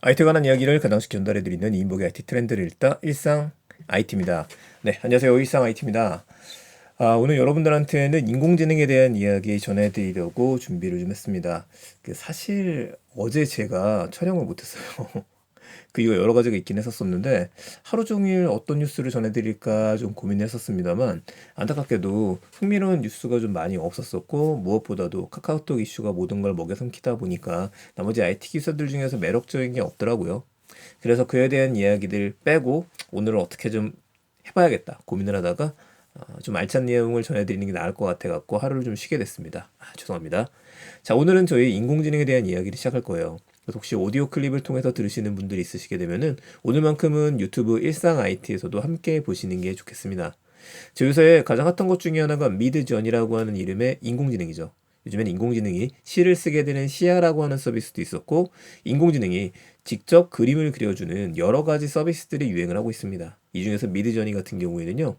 IT에 관한 이야기를 가당씩 전달해드리는 이인복의 IT 트렌드를 읽다 일상 IT입니다. 네, 안녕하세요. 일상 IT입니다. 오늘 여러분들한테는 인공지능에 대한 이야기 전해드리려고 준비를 좀 했습니다. 사실 어제 제가 촬영을 못했어요. 이거 여러 가지가 있긴 했었었는데 하루 종일 어떤 뉴스를 전해드릴까 좀 고민했었습니다만 안타깝게도 흥미로운 뉴스가 좀 많이 없었었고 무엇보다도 카카오톡 이슈가 모든 걸 먹여 삼키다 보니까 나머지 IT 기사들 중에서 매력적인 게 없더라고요. 그래서 그에 대한 이야기들 빼고 오늘은 어떻게 좀 해봐야겠다 고민을 하다가 좀 알찬 내용을 전해드리는 게 나을 것 같아 갖고 하루를 좀 쉬게 됐습니다. 죄송합니다. 자, 오늘은 저희 인공지능에 대한 이야기를 시작할 거예요. 그래서 혹시 오디오 클립을 통해서 들으시는 분들이 있으시게 되면은 오늘만큼은 유튜브 일상 IT에서도 함께 보시는 게 좋겠습니다. 저 요새 가장 핫한 것 중에 하나가 미드전이라고 하는 이름의 인공지능이죠. 요즘엔 인공지능이 시를 쓰게 되는 시야라고 하는 서비스도 있었고, 인공지능이 직접 그림을 그려주는 여러 가지 서비스들이 유행을 하고 있습니다. 이 중에서 미드저니 같은 경우에는요,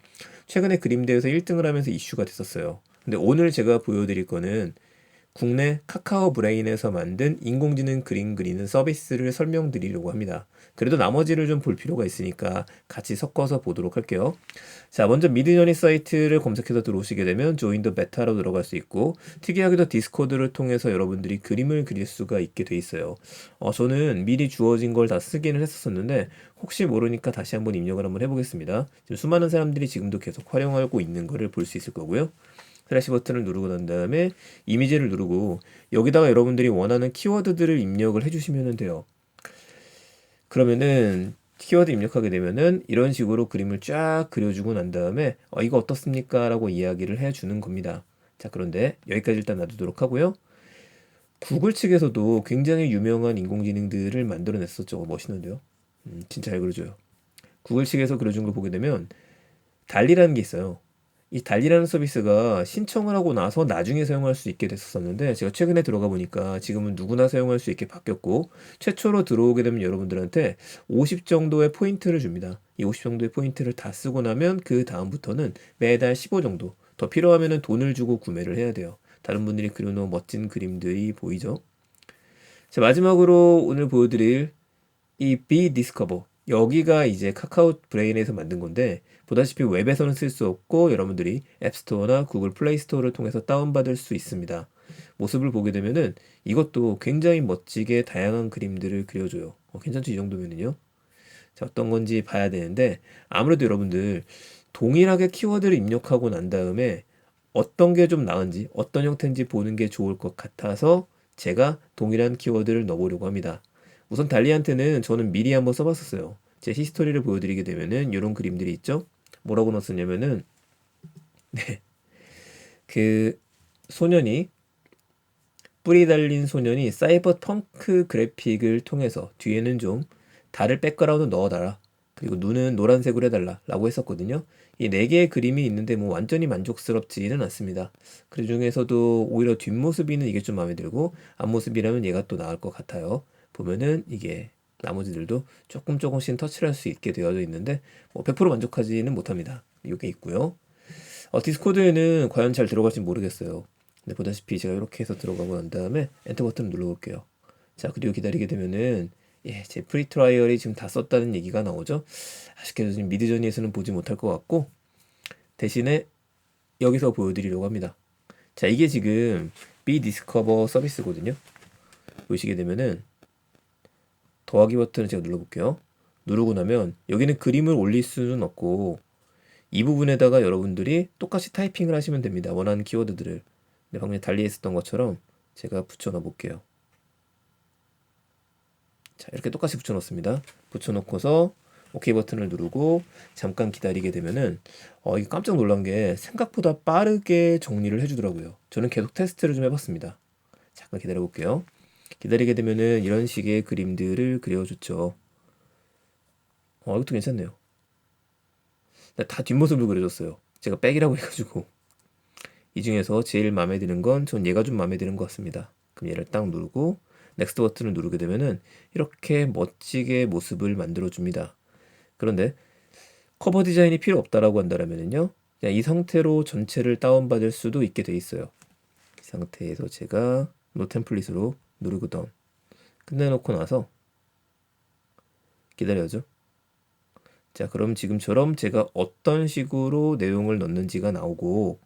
최근에 그림대회에서 1등을 하면서 이슈가 됐었어요. 근데 오늘 제가 보여드릴 거는 국내 카카오 브레인에서 만든 인공지능 그림 그리는 서비스를 설명드리려고 합니다. 그래도 나머지를 좀 볼 필요가 있으니까 같이 섞어서 보도록 할게요. 자, 먼저 미드저니 사이트를 검색해서 들어오시게 되면 조인 더 베타로 들어갈 수 있고 특이하게도 디스코드를 통해서 여러분들이 그림을 그릴 수가 있게 돼 있어요. 저는 미리 주어진 걸 다 쓰기는 했었는데 혹시 모르니까 다시 한번 입력을 한번 해보겠습니다. 지금 수많은 사람들이 지금도 계속 활용하고 있는 거를 볼 수 있을 거고요. 슬래시 버튼을 누르고 난 다음에 이미지를 누르고 여기다가 여러분들이 원하는 키워드들을 입력을 해주시면 돼요. 그러면은 키워드 입력하게 되면은 이런 식으로 그림을 쫙 그려주고 난 다음에 이거 어떻습니까? 라고 이야기를 해주는 겁니다. 자, 그런데 여기까지 일단 놔두도록 하고요. 구글 측에서도 굉장히 유명한 인공지능들을 만들어냈었죠. 멋있는데요. 진짜 잘 그려줘요. 구글 측에서 그려준 걸 보게 되면 달리라는 게 있어요. 이 달리라는 서비스가 신청을 하고 나서 나중에 사용할 수 있게 됐었는데 제가 최근에 들어가 보니까 지금은 누구나 사용할 수 있게 바뀌었고 최초로 들어오게 되면 여러분들한테 50 정도의 포인트를 줍니다. 이 50 정도의 포인트를 다 쓰고 나면 그 다음부터는 매달 15 정도 더 필요하면 돈을 주고 구매를 해야 돼요. 다른 분들이 그려놓은 멋진 그림들이 보이죠? 자, 마지막으로 오늘 보여드릴 이 비디스커버 여기가 이제 카카오 브레인에서 만든 건데 보다시피 웹에서는 쓸 수 없고 여러분들이 앱스토어나 구글 플레이 스토어를 통해서 다운받을 수 있습니다. 모습을 보게 되면은 이것도 굉장히 멋지게 다양한 그림들을 그려줘요. 괜찮죠? 이 정도면은요. 자, 어떤 건지 봐야 되는데 아무래도 여러분들 동일하게 키워드를 입력하고 난 다음에 어떤 게 좀 나은지 어떤 형태인지 보는 게 좋을 것 같아서 제가 동일한 키워드를 넣어보려고 합니다. 우선 달리한테는 저는 미리 한번 써봤었어요. 제 히스토리를 보여드리게 되면은 이런 그림들이 있죠. 뭐라고 넣었냐면은 그 소년이 뿌리 달린 소년이 사이버 펑크 그래픽을 통해서 뒤에는 좀 달을 백그라운드 넣어달라. 그리고 눈은 노란색으로 해달라. 라고 했었거든요. 이 네 개의 그림이 있는데 뭐 완전히 만족스럽지는 않습니다. 그 중에서도 오히려 뒷모습이는 이게 좀 마음에 들고 앞모습이라면 얘가 또 나을 것 같아요. 보면은 이게 나머지들도 조금 조금씩 터치를 할 수 있게 되어져 있는데 뭐100% 만족하지는 못합니다. 이게 있고요. 디스코드에는 과연 잘 들어갈지 모르겠어요. 근데 보다시피 제가 이렇게 해서 들어가고 난 다음에 엔터 버튼을 눌러볼게요. 자, 그리고 기다리게 되면은 제 프리 트라이얼이 지금 다 썼다는 얘기가 나오죠. 아쉽게도 지금 미드저니에서는 보지 못할 것 같고 대신에 여기서 보여드리려고 합니다. 자, 이게 지금 비디스커버 서비스거든요. 보시게 되면은 더하기 버튼을 제가 눌러볼게요. 누르고 나면 여기는 그림을 올릴 수는 없고 이 부분에다가 여러분들이 똑같이 타이핑을 하시면 됩니다. 원하는 키워드들을. 네, 방금 달리 했었던 것처럼 제가 붙여넣어 볼게요. 자, 이렇게 똑같이 붙여넣습니다. 붙여넣고서 OK 버튼을 누르고 잠깐 기다리게 되면은 이게 깜짝 놀란 게 생각보다 빠르게 정리를 해주더라고요. 저는 계속 테스트를 좀 해봤습니다. 잠깐 기다려 볼게요. 기다리게 되면은 이런 식의 그림들을 그려줬죠. 이것도 괜찮네요. 다 뒷모습을 그려줬어요. 제가 백이라고 해가지고 이 중에서 제일 마음에 드는 건 전 얘가 좀 마음에 드는 것 같습니다. 그럼 얘를 딱 누르고 넥스트 버튼을 누르게 되면은 이렇게 멋지게 모습을 만들어 줍니다. 그런데 커버 디자인이 필요 없다라고 한다면은요, 그냥 이 상태로 전체를 다운받을 수도 있게 돼 있어요. 이 상태에서 제가 노 템플릿으로 누르고 다운 끝내놓고 나서 기다려야죠. 자, 그럼 지금처럼 제가 어떤 식으로 내용을 넣는지가 나오고,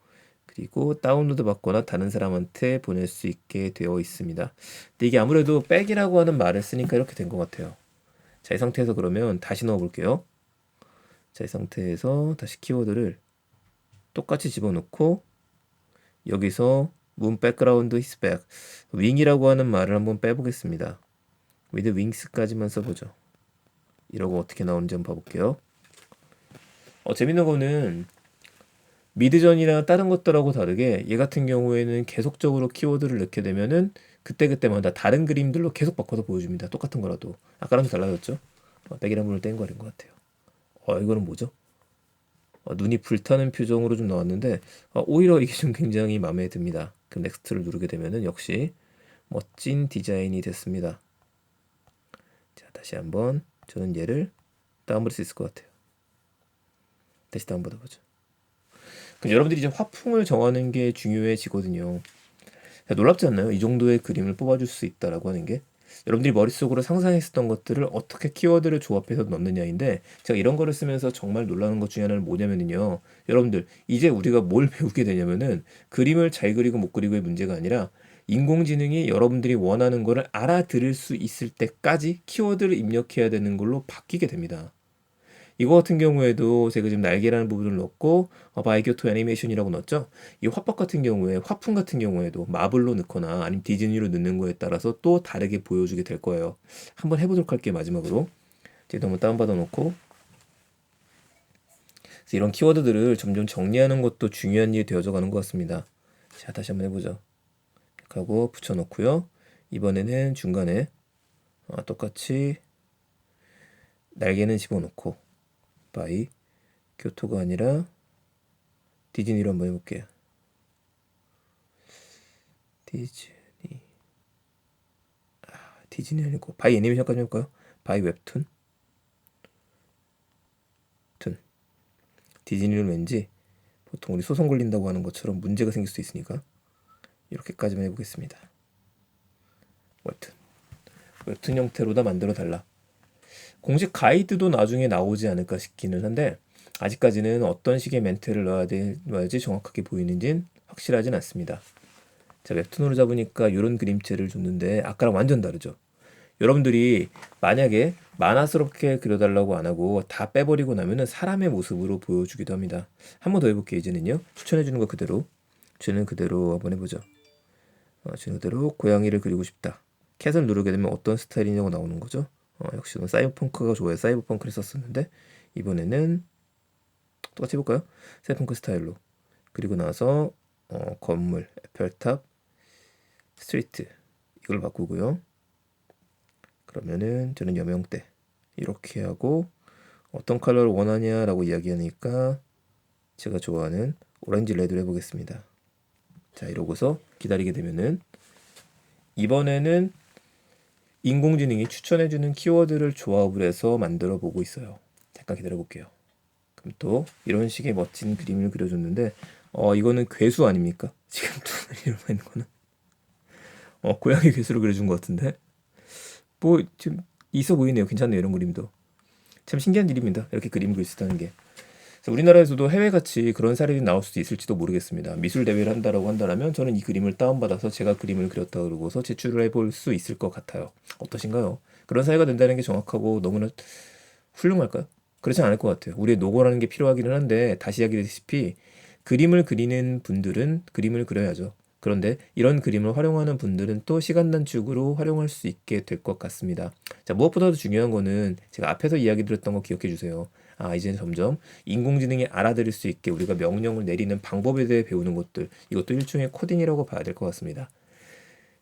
그리고 다운로드 받거나 다른 사람한테 보낼 수 있게 되어 있습니다. 근데 이게 아무래도 백이라고 하는 말을 쓰니까 이렇게 된 것 같아요. 자, 이 상태에서 그러면 다시 넣어 볼게요. 자, 이 상태에서 다시 키워드를 똑같이 집어넣고, 여기서 문 백그라운드 히스 백 윙이라고 하는 말을 한번 빼보겠습니다. with wings까지만 써보죠. 이러고 어떻게 나오는지 한번 봐볼게요. 재밌는 거는 미드전이나 다른 것들하고 다르게 얘 같은 경우에는 계속적으로 키워드를 넣게 되면은 그때그때마다 다른 그림들로 계속 바꿔서 보여줍니다. 똑같은 거라도. 아까랑 좀 달라졌죠? 백이란 문을 뗀 거 아닌 것 같아요. 이거는 뭐죠? 눈이 불타는 표정으로 좀 나왔는데 오히려 이게 좀 굉장히 마음에 듭니다. 그럼 넥스트를 누르게 되면은 역시 멋진 디자인이 됐습니다. 자, 다시 한번 저는 얘를 다운받을 수 있을 것 같아요. 다시 다운받아보죠. 그럼 여러분들이 이제 화풍을 정하는 게 중요해지거든요. 놀랍지 않나요? 이 정도의 그림을 뽑아줄 수 있다라고 하는 게. 여러분들이 머릿속으로 상상했었던 것들을 어떻게 키워드를 조합해서 넣느냐인데, 제가 이런 거를 쓰면서 정말 놀라는 것 중에 하나는 뭐냐면요. 여러분들 이제 우리가 뭘 배우게 되냐면은 그림을 잘 그리고 못 그리고의 문제가 아니라 인공지능이 여러분들이 원하는 거를 알아들을 수 있을 때까지 키워드를 입력해야 되는 걸로 바뀌게 됩니다. 이거 같은 경우에도 제가 지금 날개라는 부분을 넣고 바이교토 애니메이션이라고 넣었죠. 이 화법 같은 경우에 화풍 같은 경우에도 마블로 넣거나 아니면 디즈니로 넣는 거에 따라서 또 다르게 보여주게 될 거예요. 한번 해보도록 할게요. 마지막으로 제가 한번 다운받아 놓고 이런 키워드들을 점점 정리하는 것도 중요한 일이 되어져 가는 것 같습니다. 자, 다시 한번 해보죠. 이렇게 하고 붙여놓고요. 이번에는 중간에 똑같이 날개는 집어넣고 바이 교토가 아니라 디즈니로 한번 해볼게요. 디즈니 아니고 바이 애니메이션까지 해볼까요? 바이 웹툰 디즈니는 왠지 보통 우리 소송 걸린다고 하는 것처럼 문제가 생길 수 있으니까 이렇게까지만 해보겠습니다. 웹툰 형태로 다 만들어 달라. 공식 가이드도 나중에 나오지 않을까 싶기는 한데 아직까지는 어떤 식의 멘트를 넣어야지 정확하게 보이는지는 확실하진 않습니다. 자, 웹툰으로 잡으니까 이런 그림체를 줬는데 아까랑 완전 다르죠. 여러분들이 만약에 만화스럽게 그려달라고 안 하고 다 빼버리고 나면은 사람의 모습으로 보여주기도 합니다. 한 번 더 해볼게요. 이제는요. 추천해주는 거 그대로 주는 그대로 한번 해보죠. 주는 그대로 고양이를 그리고 싶다. 캣을 누르게 되면 어떤 스타일이냐고 나오는 거죠. 역시 사이버펑크가 좋아요. 사이버펑크를 썼었는데 이번에는 똑같이 해볼까요? 사이버펑크 스타일로 그리고 나서 건물, 에펠탑, 스트리트 이걸 바꾸고요. 그러면은 저는 여명대 이렇게 하고 어떤 컬러를 원하냐라고 이야기하니까 제가 좋아하는 오렌지 레드를 해보겠습니다. 자, 이러고서 기다리게 되면은 이번에는 인공지능이 추천해주는 키워드를 조합을 해서 만들어 보고 있어요. 잠깐 기다려 볼게요. 그럼 또 이런 식의 멋진 그림을 그려줬는데 이거는 괴수 아닙니까? 지금 이러고 있는 거는 고양이 괴수를 그려준 것 같은데 뭐 좀 있어 보이네요. 괜찮네요. 이런 그림도 참 신기한 일입니다. 이렇게 그림 그릴 수 있다는 게. 그래서 우리나라에서도 해외같이 그런 사례들이 나올 수도 있을지도 모르겠습니다. 미술 대회를 한다라고 한다면 저는 이 그림을 다운받아서 제가 그림을 그렸다 그러고서 제출을 해볼 수 있을 것 같아요. 어떠신가요? 그런 사회가 된다는 게 정확하고 너무나 훌륭할까요? 그렇지 않을 것 같아요. 우리의 노고라는 게 필요하기는 한데 다시 이야기했다시피 그림을 그리는 분들은 그림을 그려야죠. 그런데 이런 그림을 활용하는 분들은 또 시간 단축으로 활용할 수 있게 될 것 같습니다. 자, 무엇보다도 중요한 거는 제가 앞에서 이야기 드렸던 거 기억해 주세요. 이제 점점 인공지능이 알아들을 수 있게 우리가 명령을 내리는 방법에 대해 배우는 것들, 이것도 일종의 코딩이라고 봐야 될 것 같습니다.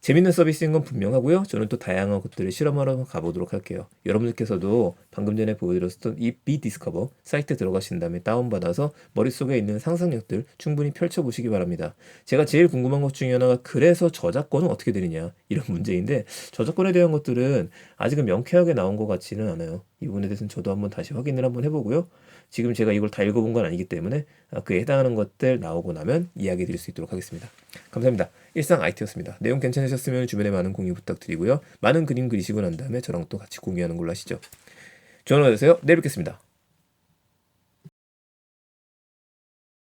재밌는 서비스인 건 분명하고요. 저는 또 다양한 것들을 실험하러 가보도록 할게요. 여러분들께서도 방금 전에 보여드렸던 이 비디스커버 사이트 들어가신 다음에 다운받아서 머릿속에 있는 상상력들 충분히 펼쳐보시기 바랍니다. 제가 제일 궁금한 것 중에 하나가 그래서 저작권은 어떻게 되느냐 이런 문제인데 저작권에 대한 것들은 아직은 명쾌하게 나온 것 같지는 않아요. 이 부분에 대해서는 저도 한번 다시 확인을 한번 해보고요. 지금 제가 이걸 다 읽어본 건 아니기 때문에 그에 해당하는 것들 나오고 나면 이야기 드릴 수 있도록 하겠습니다. 감사합니다. 일상 IT였습니다. 내용 괜찮으셨으면 주변에 많은 공유 부탁드리고요. 많은 그림 그리시고 난 다음에 저랑 또 같이 공유하는 걸로 하시죠. 좋은 하루 되세요. 내일 뵙겠습니다.